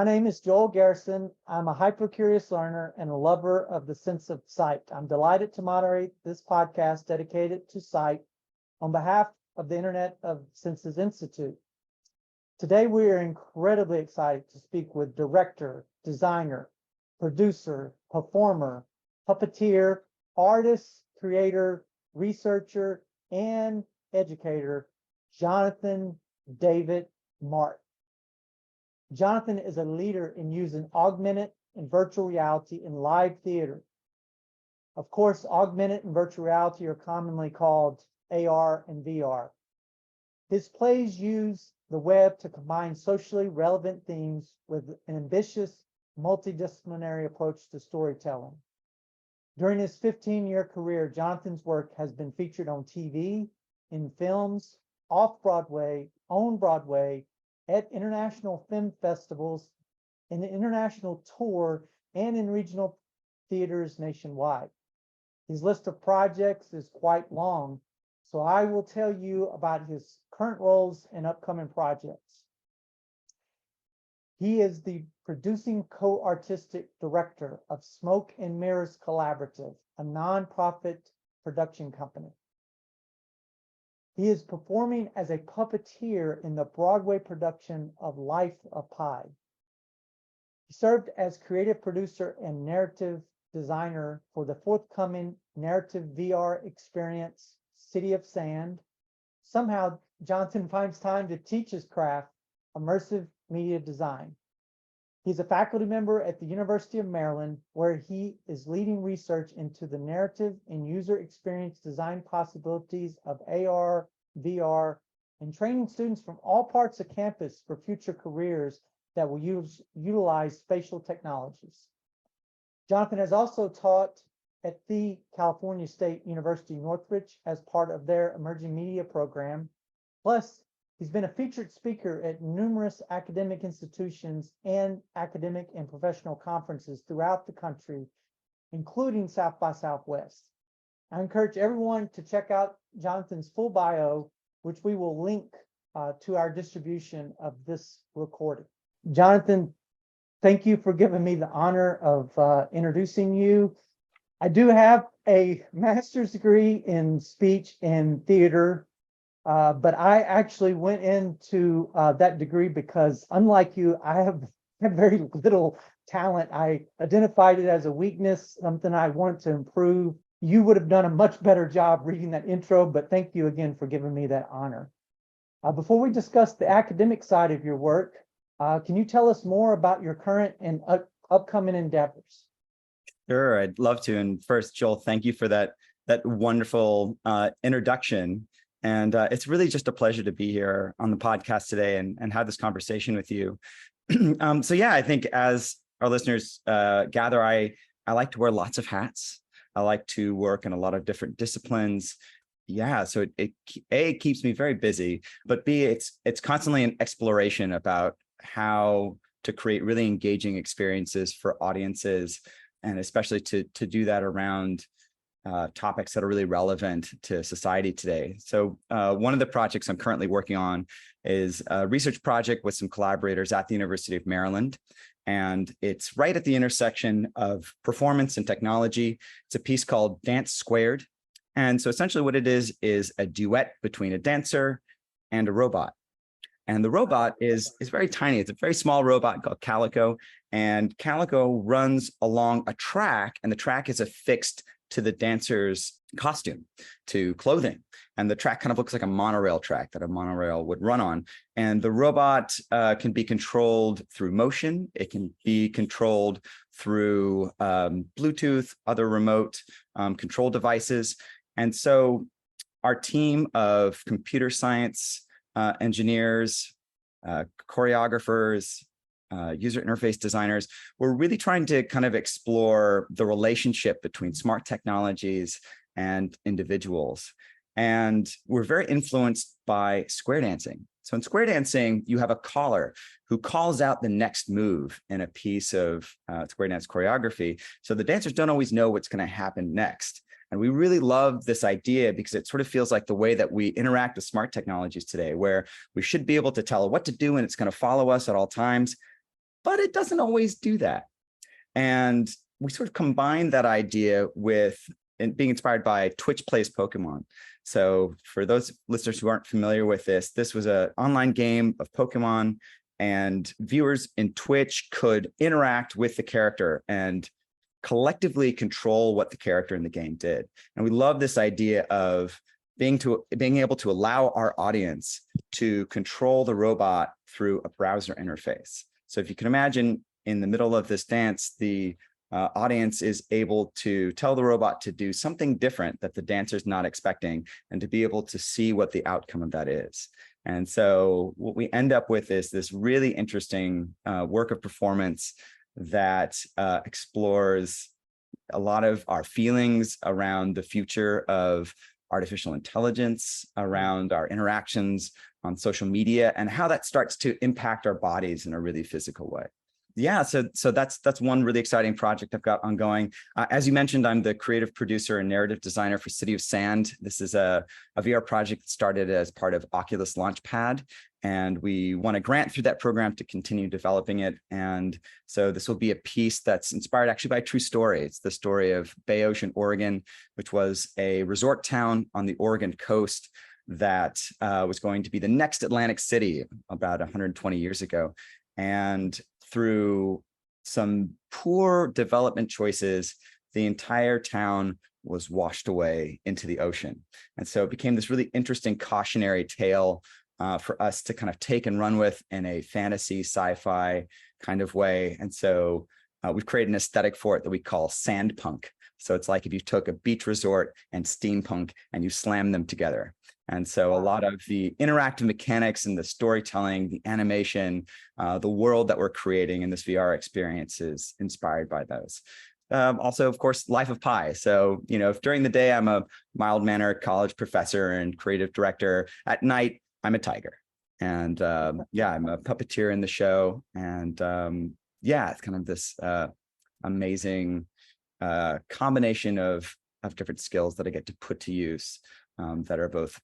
My name is Joel Garrison. I'm a hyper-curious learner and a lover of the sense of sight. I'm delighted to moderate this podcast dedicated to sight on behalf of the Internet of Senses Institute. Today, we are incredibly excited to speak with director, designer, producer, performer, puppeteer, artist, creator, researcher, and educator, Jonathan David Martin. Jonathan is a leader in using augmented and virtual reality in live theater. Of course, augmented and virtual reality are commonly called AR and VR. His plays use the web to combine socially relevant themes with an ambitious, multidisciplinary approach to storytelling. During his 15-year career, Jonathan's work has been featured on TV, in films, off-Broadway, on Broadway, at international film festivals, in the international tour, and in regional theaters nationwide. His list of projects is quite long, so I will tell you about his current roles and upcoming projects. He is the producing co-artistic director of Smoke and Mirrors Collaborative, a nonprofit production company. He is performing as a puppeteer in the Broadway production of Life of Pi. He served as creative producer and narrative designer for the forthcoming narrative VR experience, City of Sand. Somehow, Jonathan finds time to teach his craft, immersive media design. He's a faculty member at the University of Maryland, where he is leading research into the narrative and user experience design possibilities of AR, VR, and training students from all parts of campus for future careers that will utilize spatial technologies. Jonathan has also taught at the California State University Northridge as part of their emerging media program. Plus, he's been a featured speaker at numerous academic institutions and academic and professional conferences throughout the country, including South by Southwest. I encourage everyone to check out Jonathan's full bio, which we will link to our distribution of this recording. Jonathan, thank you for giving me the honor of introducing you. I do have a master's degree in speech and theater, but I actually went into that degree because, unlike you, I have very little talent. I identified it as a weakness, something I wanted to improve. You would have done a much better job reading that intro, but thank you again for giving me that honor. Before we discuss the academic side of your work, can you tell us more about your current and upcoming endeavors? Sure, I'd love to. And first, Joel, thank you for that wonderful introduction. And it's really just a pleasure to be here on the podcast today and have this conversation with you. So yeah, I think as our listeners gather, I like to wear lots of hats. I like to work in a lot of different disciplines. Yeah, so it keeps me very busy, but B, it's constantly an exploration about how to create really engaging experiences for audiences, and especially to do that around topics that are really relevant to society today. So one of the projects I'm currently working on is a research project with some collaborators at the University of Maryland. And it's right at the intersection of performance and technology. It's a piece called Dance Squared. And so essentially what it is a duet between a dancer and a robot. And the robot is very tiny. It's a very small robot called Calico. And Calico runs along a track, and the track is affixed to the dancer's costume, to clothing. And the track kind of looks like a monorail track that a monorail would run on. And the robot can be controlled through motion. It can be controlled through Bluetooth, other remote control devices. And so our team of computer science engineers, choreographers, user interface designers, we're really trying to kind of explore the relationship between smart technologies and individuals. And we're very influenced by square dancing. So in square dancing, you have a caller who calls out the next move in a piece of square dance choreography. So the dancers don't always know what's going to happen next. And we really love this idea because it sort of feels like the way that we interact with smart technologies today, where we should be able to tell it what to do and it's going to follow us at all times. but it doesn't always do that. And we sort of combined that idea with being inspired by Twitch Plays Pokemon. So for those listeners who aren't familiar with this was an online game of Pokemon, and viewers in Twitch could interact with the character and collectively control what the character in the game did. And we love this idea of being able to allow our audience to control the robot through a browser interface. So if you can imagine, in the middle of this dance, the audience is able to tell the robot to do something different that the dancer's not expecting, and to be able to see what the outcome of that is. And so what we end up with is this really interesting work of performance that explores a lot of our feelings around the future of artificial intelligence, around our interactions on social media, and how that starts to impact our bodies in a really physical way. Yeah, so that's one really exciting project I've got ongoing. As you mentioned, I'm the creative producer and narrative designer for City of Sand. This is a VR project that started as part of Oculus Launchpad, and we won a grant through that program to continue developing it. And so this will be a piece that's inspired actually by a true story. It's the story of Bay Ocean, Oregon, which was a resort town on the Oregon coast that was going to be the next Atlantic city about 120 years ago. And through some poor development choices, the entire town was washed away into the ocean. And so it became this really interesting cautionary tale for us to kind of take and run with in a fantasy sci-fi kind of way. And so we've created an aesthetic for it that we call sandpunk. So it's like if you took a beach resort and steampunk and you slam them together. And so a lot of the interactive mechanics and the storytelling, the animation, the world that we're creating in this VR experience is inspired by those. Also, of course, Life of Pi. So, if during the day I'm a mild-mannered college professor and creative director, at night I'm a tiger. And yeah, I'm a puppeteer in the show. And yeah, it's kind of this amazing combination of different skills that I get to put to use that are both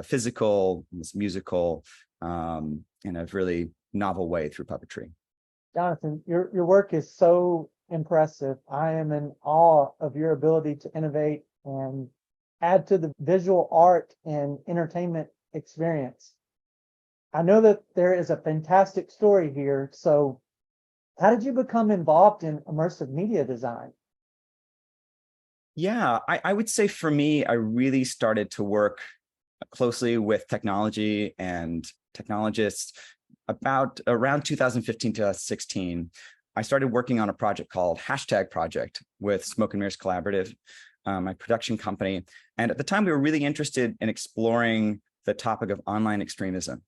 physical, musical, in a really novel way through puppetry. Jonathan, your work is so impressive. I am in awe of your ability to innovate and add to the visual art and entertainment experience. I know that there is a fantastic story here. So how did you become involved in immersive media design? Yeah, I would say for me, I really started to work closely with technology and technologists around 2015 to 2016. I started working on a project called #Project with Smoke and Mirrors Collaborative, my production company. And at the time, we were really interested in exploring the topic of online extremism.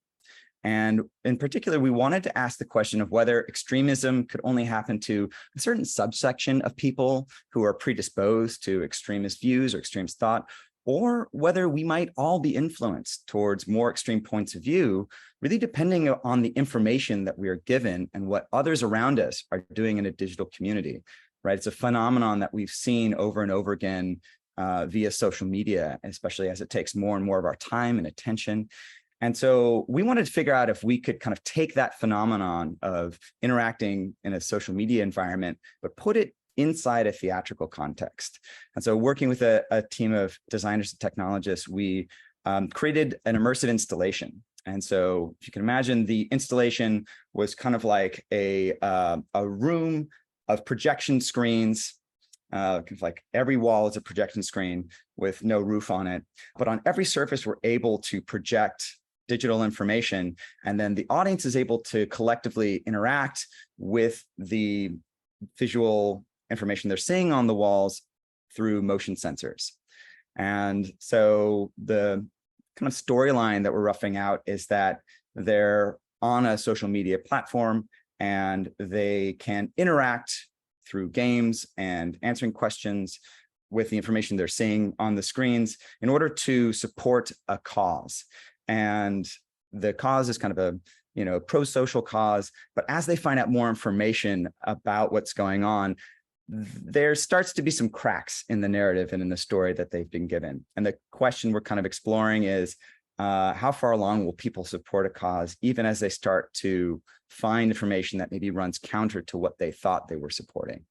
And in particular, we wanted to ask the question of whether extremism could only happen to a certain subsection of people who are predisposed to extremist views or extremist thought, or whether we might all be influenced towards more extreme points of view, really depending on the information that we are given and what others around us are doing in a digital community, right? It's a phenomenon that we've seen over and over again via social media, especially as it takes more and more of our time and attention. And so we wanted to figure out if we could kind of take that phenomenon of interacting in a social media environment, but put it inside a theatrical context. And so working with a team of designers and technologists, we created an immersive installation. And so if you can imagine, the installation was kind of like a room of projection screens. Kind of like every wall is a projection screen with no roof on it. But on every surface, we're able to project digital information. And then the audience is able to collectively interact with the visual information they're seeing on the walls through motion sensors. And so the kind of storyline that we're roughing out is that they're on a social media platform and they can interact through games and answering questions with the information they're seeing on the screens in order to support a cause. And the cause is kind of a pro-social cause, but as they find out more information about what's going on, there starts to be some cracks in the narrative and in the story that they've been given. And the question we're kind of exploring is, how far along will people support a cause, even as they start to find information that maybe runs counter to what they thought they were supporting?